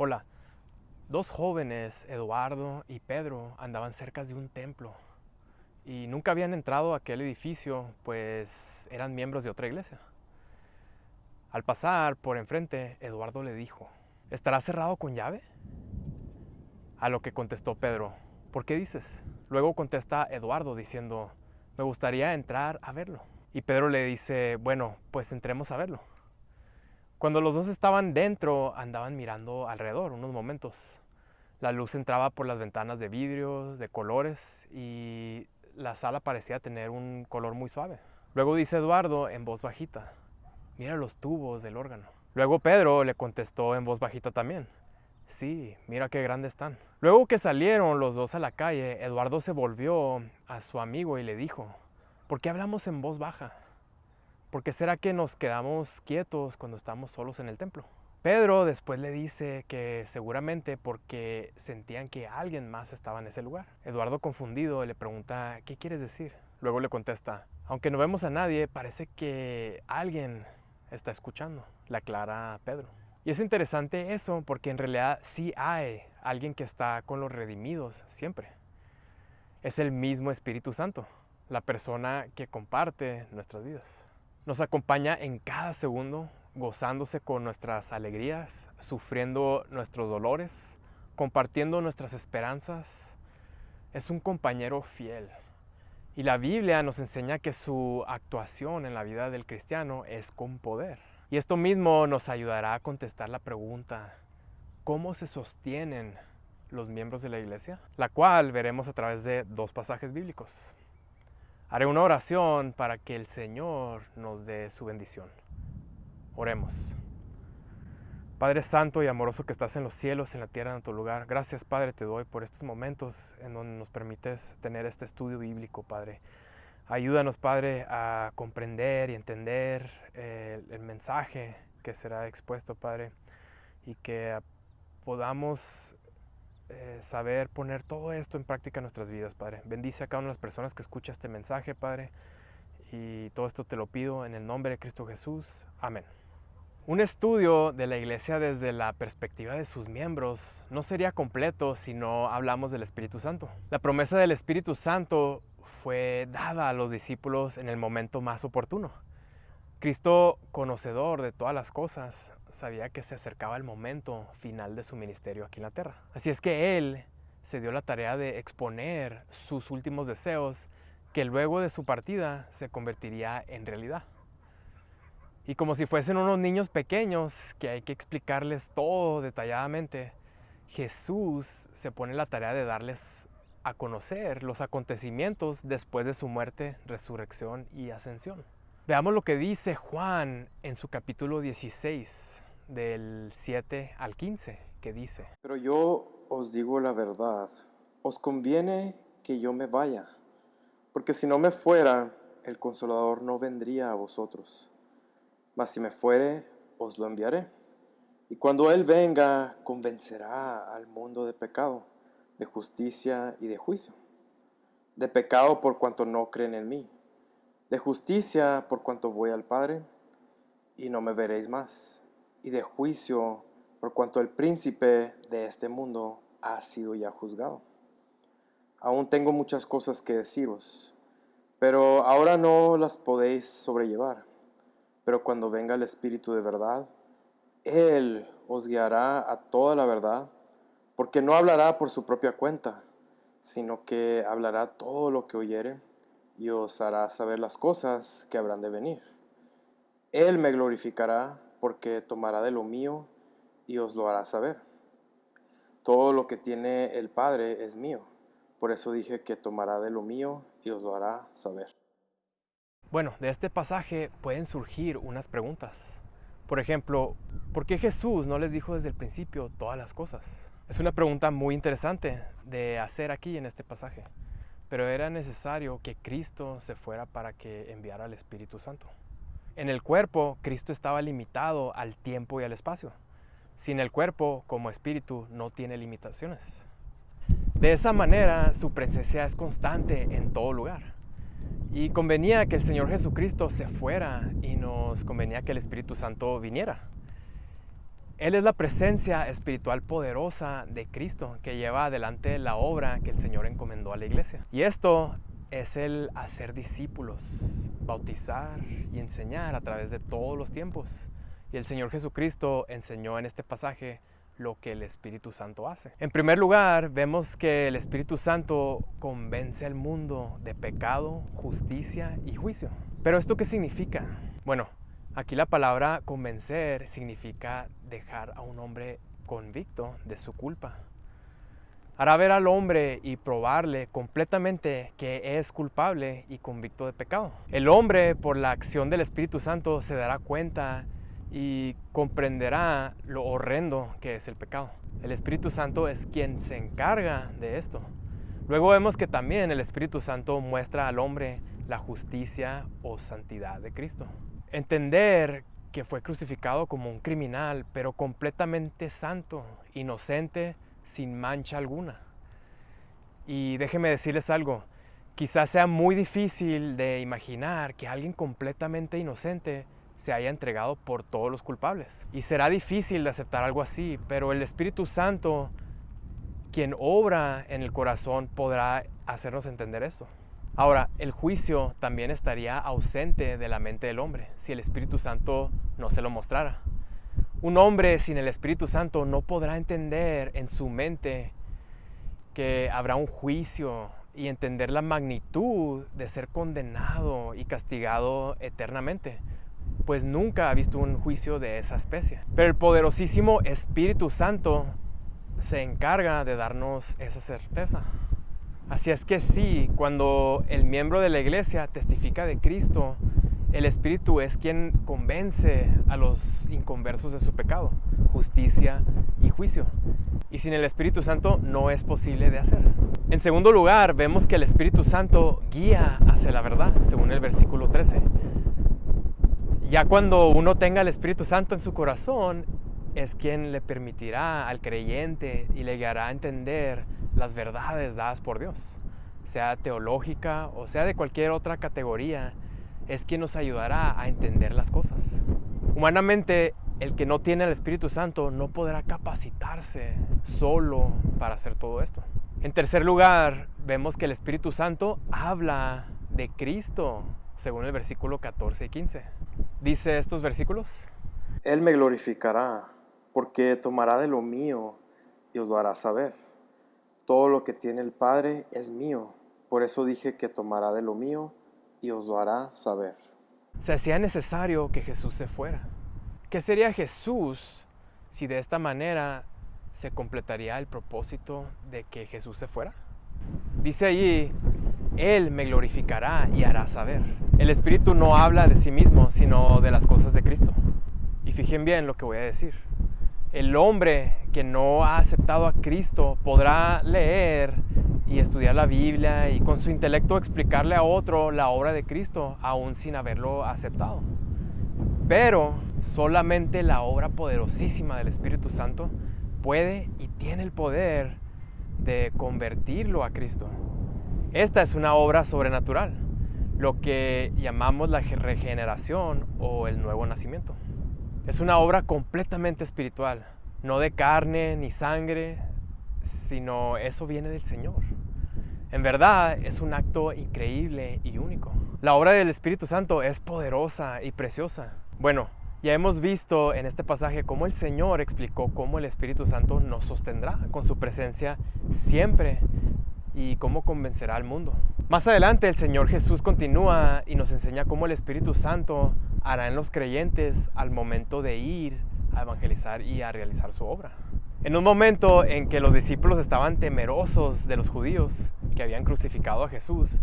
Hola, dos jóvenes, Eduardo y Pedro, andaban cerca de un templo y nunca habían entrado a aquel edificio, pues eran miembros de otra iglesia. Al pasar por enfrente, Eduardo le dijo: ¿estará cerrado con llave? A lo que contestó Pedro: ¿por qué dices? Luego contesta Eduardo diciendo: me gustaría entrar a verlo. Y Pedro le dice: bueno, pues entremos a verlo. Cuando los dos estaban dentro, andaban mirando alrededor unos momentos. La luz entraba por las ventanas de vidrio, de colores, y la sala parecía tener un color muy suave. Luego dice Eduardo en voz bajita: mira los tubos del órgano. Luego Pedro le contestó en voz bajita también: sí, mira qué grandes están. Luego que salieron los dos a la calle, Eduardo se volvió a su amigo y le dijo: ¿por qué hablamos en voz baja? ¿Por qué será que nos quedamos quietos cuando estamos solos en el templo? Pedro después le dice que seguramente porque sentían que alguien más estaba en ese lugar. Eduardo, confundido, le pregunta: ¿qué quieres decir? Luego le contesta: aunque no vemos a nadie, parece que alguien está escuchando, le aclara Pedro. Y es interesante eso porque en realidad sí hay alguien que está con los redimidos siempre. Es el mismo Espíritu Santo, la persona que comparte nuestras vidas. Nos acompaña en cada segundo, gozándose con nuestras alegrías, sufriendo nuestros dolores, compartiendo nuestras esperanzas. Es un compañero fiel. Y la Biblia nos enseña que su actuación en la vida del cristiano es con poder. Y esto mismo nos ayudará a contestar la pregunta: ¿cómo se sostienen los miembros de la iglesia? La cual veremos a través de dos pasajes bíblicos. Haré una oración para que el Señor nos dé su bendición. Oremos. Padre santo y amoroso que estás en los cielos, en la tierra, en tu lugar, gracias, Padre, te doy por estos momentos en donde nos permites tener este estudio bíblico, Padre. Ayúdanos, Padre, a comprender y entender el mensaje que será expuesto, Padre, y que podamos saber poner todo esto en práctica en nuestras vidas, Padre. Bendice a cada una de las personas que escucha este mensaje, Padre, y todo esto te lo pido en el nombre de Cristo Jesús. Amén. Un estudio de la iglesia desde la perspectiva de sus miembros no sería completo si no hablamos del Espíritu Santo. La promesa del Espíritu Santo fue dada a los discípulos en el momento más oportuno. Cristo, conocedor de todas las cosas, sabía que se acercaba el momento final de su ministerio aquí en la tierra. Así es que Él se dio la tarea de exponer sus últimos deseos, que luego de su partida se convertiría en realidad. Y como si fuesen unos niños pequeños que hay que explicarles todo detalladamente, Jesús se pone la tarea de darles a conocer los acontecimientos después de su muerte, resurrección y ascensión. Veamos lo que dice Juan en su capítulo 16, del 7 al 15, que dice: Pero yo os digo la verdad, os conviene que yo me vaya, porque si no me fuera, el Consolador no vendría a vosotros. Mas si me fuere, os lo enviaré. Y cuando Él venga, convencerá al mundo de pecado, de justicia y de juicio. De pecado por cuanto no creen en mí, de justicia por cuanto voy al Padre y no me veréis más, y de juicio por cuanto el príncipe de este mundo ha sido ya juzgado. Aún tengo muchas cosas que deciros, pero ahora no las podéis sobrellevar. Pero cuando venga el Espíritu de verdad, Él os guiará a toda la verdad, porque no hablará por su propia cuenta, sino que hablará todo lo que oyere y os hará saber las cosas que habrán de venir. Él me glorificará, porque tomará de lo mío y os lo hará saber. Todo lo que tiene el Padre es mío. Por eso dije que tomará de lo mío y os lo hará saber. Bueno, de este pasaje pueden surgir unas preguntas. Por ejemplo, ¿por qué Jesús no les dijo desde el principio todas las cosas? Es una pregunta muy interesante de hacer aquí en este pasaje, pero era necesario que Cristo se fuera para que enviara al Espíritu Santo. En el cuerpo, Cristo estaba limitado al tiempo y al espacio. Sin el cuerpo, como espíritu, no tiene limitaciones. De esa manera, su presencia es constante en todo lugar. Y convenía que el Señor Jesucristo se fuera y nos convenía que el Espíritu Santo viniera. Él es la presencia espiritual poderosa de Cristo que lleva adelante la obra que el Señor encomendó a la iglesia. Y esto es el hacer discípulos, bautizar y enseñar a través de todos los tiempos. Y el Señor Jesucristo enseñó en este pasaje lo que el Espíritu Santo hace. En primer lugar, vemos que el Espíritu Santo convence al mundo de pecado, justicia y juicio. ¿Pero esto qué significa? Bueno, aquí la palabra convencer significa dejar a un hombre convicto de su culpa. Hará ver al hombre y probarle completamente que es culpable y convicto de pecado. El hombre, por la acción del Espíritu Santo, se dará cuenta y comprenderá lo horrendo que es el pecado. El Espíritu Santo es quien se encarga de esto. Luego vemos que también el Espíritu Santo muestra al hombre la justicia o santidad de Cristo. Entender que fue crucificado como un criminal, pero completamente santo, inocente, sin mancha alguna. Y déjenme decirles algo, quizás sea muy difícil de imaginar que alguien completamente inocente se haya entregado por todos los culpables. Y será difícil de aceptar algo así, pero el Espíritu Santo, quien obra en el corazón, podrá hacernos entender esto. Ahora, el juicio también estaría ausente de la mente del hombre si el Espíritu Santo no se lo mostrara. Un hombre sin el Espíritu Santo no podrá entender en su mente que habrá un juicio y entender la magnitud de ser condenado y castigado eternamente, pues nunca ha visto un juicio de esa especie. Pero el poderosísimo Espíritu Santo se encarga de darnos esa certeza. Así es que sí, cuando el miembro de la iglesia testifica de Cristo, el Espíritu es quien convence a los inconversos de su pecado, justicia y juicio. Y sin el Espíritu Santo no es posible de hacer. En segundo lugar, vemos que el Espíritu Santo guía hacia la verdad, según el versículo 13. Ya cuando uno tenga el Espíritu Santo en su corazón, es quien le permitirá al creyente y le guiará a entender las verdades dadas por Dios, sea teológica o sea de cualquier otra categoría. Es quien nos ayudará a entender las cosas. Humanamente, el que no tiene el Espíritu Santo no podrá capacitarse solo para hacer todo esto. En tercer lugar, vemos que el Espíritu Santo habla de Cristo, según el versículo 14 y 15. Dice estos versículos: Él me glorificará, porque tomará de lo mío y os lo hará saber. Todo lo que tiene el Padre es mío, por eso dije que tomará de lo mío y os lo hará saber. Se hacía necesario que Jesús se fuera. ¿Qué sería Jesús si de esta manera se completaría el propósito de que Jesús se fuera? Dice allí, Él me glorificará y hará saber. El Espíritu no habla de sí mismo, sino de las cosas de Cristo. Y fijen bien lo que voy a decir. El hombre que no ha aceptado a Cristo podrá leer y estudiar la Biblia y con su intelecto explicarle a otro la obra de Cristo, aún sin haberlo aceptado. Pero solamente la obra poderosísima del Espíritu Santo puede y tiene el poder de convertirlo a Cristo. Esta es una obra sobrenatural, lo que llamamos la regeneración o el nuevo nacimiento. Es una obra completamente espiritual, no de carne ni sangre, sino eso viene del Señor. En verdad es un acto increíble y único. La obra del Espíritu Santo es poderosa y preciosa. Bueno, ya hemos visto en este pasaje cómo el Señor explicó cómo el Espíritu Santo nos sostendrá con su presencia siempre y cómo convencerá al mundo. Más adelante el Señor Jesús continúa y nos enseña cómo el Espíritu Santo hará en los creyentes al momento de ir a evangelizar y a realizar su obra. En un momento en que los discípulos estaban temerosos de los judíos que habían crucificado a Jesús,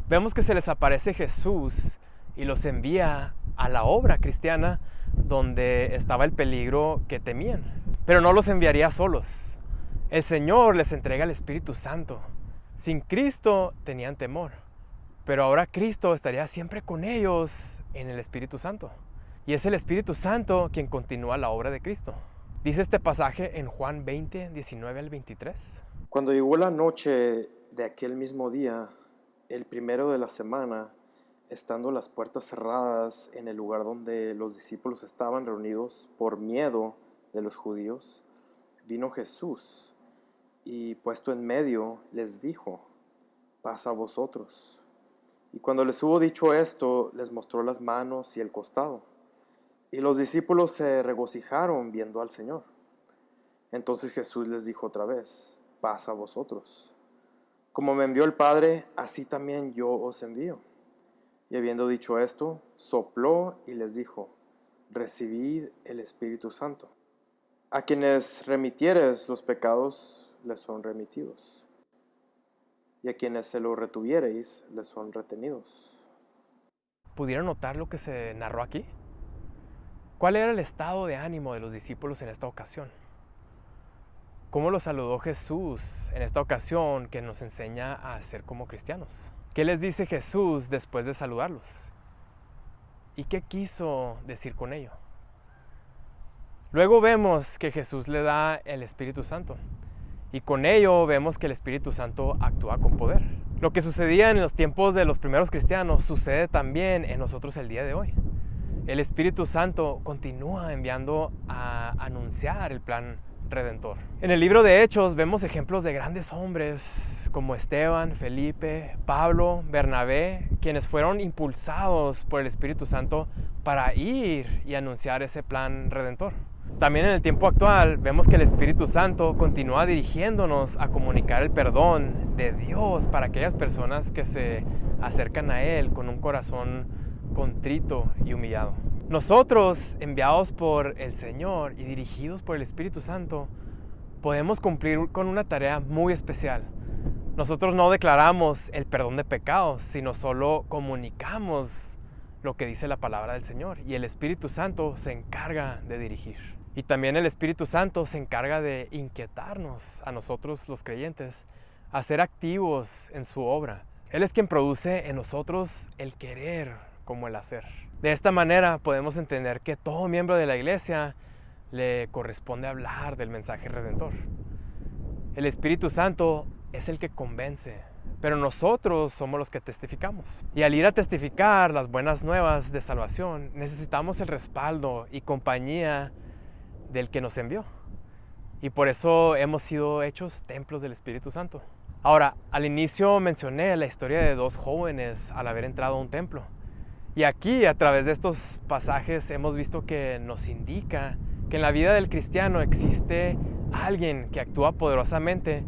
vemos que se les aparece Jesús y los envía a la obra cristiana donde estaba el peligro que temían. Pero no los enviaría solos. El Señor les entrega el Espíritu Santo. Sin Cristo tenían temor, pero ahora Cristo estaría siempre con ellos en el Espíritu Santo. Y es el Espíritu Santo quien continúa la obra de Cristo. Dice este pasaje en Juan 20, 19 al 23. Cuando llegó la noche de aquel mismo día, el primero de la semana, estando las puertas cerradas en el lugar donde los discípulos estaban reunidos por miedo, de los judíos, vino Jesús y puesto en medio les dijo: pasa a vosotros. Y cuando les hubo dicho esto, les mostró las manos y el costado. Y los discípulos se regocijaron viendo al Señor. Entonces Jesús les dijo otra vez: pasa a vosotros. Como me envió el Padre, así también yo os envío. Y habiendo dicho esto, sopló y les dijo: recibid el Espíritu Santo. A quienes remitiereis los pecados les son remitidos, y a quienes se lo retuviereis les son retenidos. ¿Pudieron notar lo que se narró aquí? ¿Cuál era el estado de ánimo de los discípulos en esta ocasión? ¿Cómo los saludó Jesús en esta ocasión que nos enseña a ser como cristianos? ¿Qué les dice Jesús después de saludarlos? ¿Y qué quiso decir con ello? Luego vemos que Jesús le da el Espíritu Santo. Y con ello vemos que el Espíritu Santo actúa con poder. Lo que sucedía en los tiempos de los primeros cristianos sucede también en nosotros el día de hoy. El Espíritu Santo continúa enviando a anunciar el plan redentor. En el libro de Hechos vemos ejemplos de grandes hombres como Esteban, Felipe, Pablo, Bernabé, quienes fueron impulsados por el Espíritu Santo para ir y anunciar ese plan redentor. También en el tiempo actual vemos que el Espíritu Santo continúa dirigiéndonos a comunicar el perdón de Dios para aquellas personas que se acercan a Él con un corazón contrito y humillado. Nosotros, enviados por el Señor y dirigidos por el Espíritu Santo, podemos cumplir con una tarea muy especial. Nosotros no declaramos el perdón de pecados, sino solo comunicamos lo que dice la palabra del Señor, y el Espíritu Santo se encarga de dirigir. Y también el Espíritu Santo se encarga de inquietarnos a nosotros los creyentes a ser activos en su obra. Él es quien produce en nosotros el querer como el hacer. De esta manera podemos entender que todo miembro de la iglesia le corresponde hablar del mensaje redentor. El Espíritu Santo es el que convence, pero nosotros somos los que testificamos. Y al ir a testificar las buenas nuevas de salvación, necesitamos el respaldo y compañía del que nos envió. Y por eso hemos sido hechos templos del Espíritu Santo. Ahora, al inicio mencioné la historia de dos jóvenes al haber entrado a un templo. Y aquí, a través de estos pasajes, hemos visto que nos indica que en la vida del cristiano existe alguien que actúa poderosamente,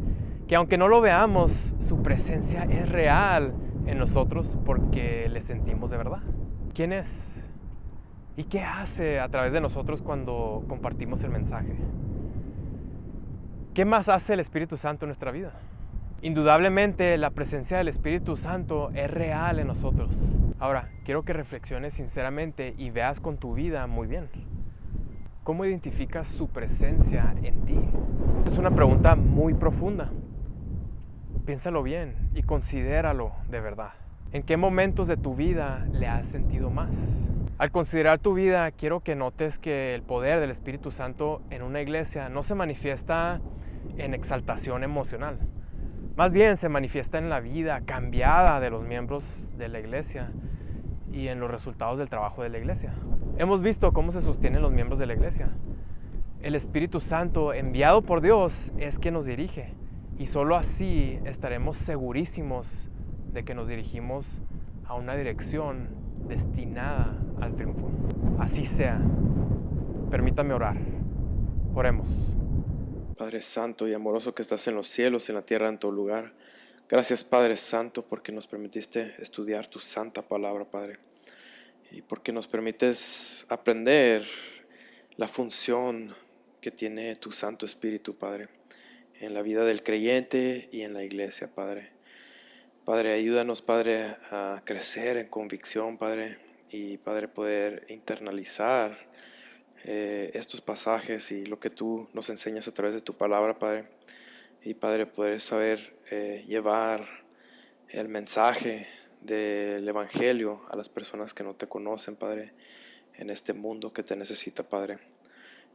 que aunque no lo veamos, su presencia es real en nosotros porque le sentimos de verdad. ¿Quién es? ¿Y qué hace a través de nosotros cuando compartimos el mensaje? ¿Qué más hace el Espíritu Santo en nuestra vida? Indudablemente la presencia del Espíritu Santo es real en nosotros. Ahora, quiero que reflexiones sinceramente y veas con tu vida muy bien. ¿Cómo identificas su presencia en ti? Es una pregunta muy profunda. Piénsalo bien y considéralo de verdad. ¿En qué momentos de tu vida le has sentido más? Al considerar tu vida, quiero que notes que el poder del Espíritu Santo en una iglesia no se manifiesta en exaltación emocional. Más bien se manifiesta en la vida cambiada de los miembros de la iglesia y en los resultados del trabajo de la iglesia. Hemos visto cómo se sostienen los miembros de la iglesia. El Espíritu Santo enviado por Dios es quien nos dirige, y solo así estaremos segurísimos de que nos dirigimos a una dirección destinada al triunfo. Así sea. Permítame orar. Oremos. Padre Santo y amoroso que estás en los cielos, en la tierra, en todo lugar. Gracias, Padre Santo, porque nos permitiste estudiar tu santa palabra, Padre. Y porque nos permites aprender la función que tiene tu Santo Espíritu, Padre, en la vida del creyente y en la iglesia, Padre. Padre, ayúdanos, Padre, a crecer en convicción, Padre, y Padre, poder internalizar estos pasajes y lo que tú nos enseñas a través de tu palabra, Padre. Y Padre, poder saber llevar el mensaje del Evangelio a las personas que no te conocen, Padre, en este mundo que te necesita, Padre.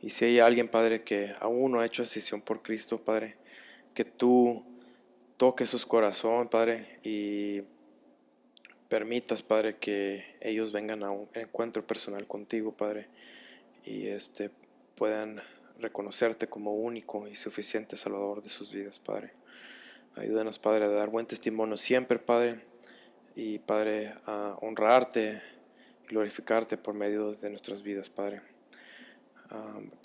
Y si hay alguien, Padre, que aún no ha hecho decisión por Cristo, Padre, que tú toques sus corazones, Padre, y permitas, Padre, que ellos vengan a un encuentro personal contigo, Padre, y puedan reconocerte como único y suficiente Salvador de sus vidas, Padre. Ayúdanos, Padre, a dar buen testimonio siempre, Padre, y Padre, a honrarte, glorificarte por medio de nuestras vidas, Padre.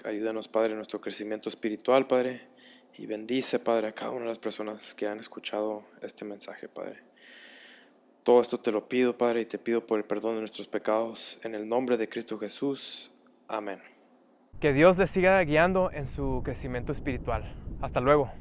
Ayúdanos, Padre, en nuestro crecimiento espiritual, Padre, y bendice, Padre, a cada una de las personas que han escuchado este mensaje, Padre. Todo esto te lo pido, Padre, y te pido por el perdón de nuestros pecados, en el nombre de Cristo Jesús. Amén. Que Dios les siga guiando en su crecimiento espiritual. Hasta luego.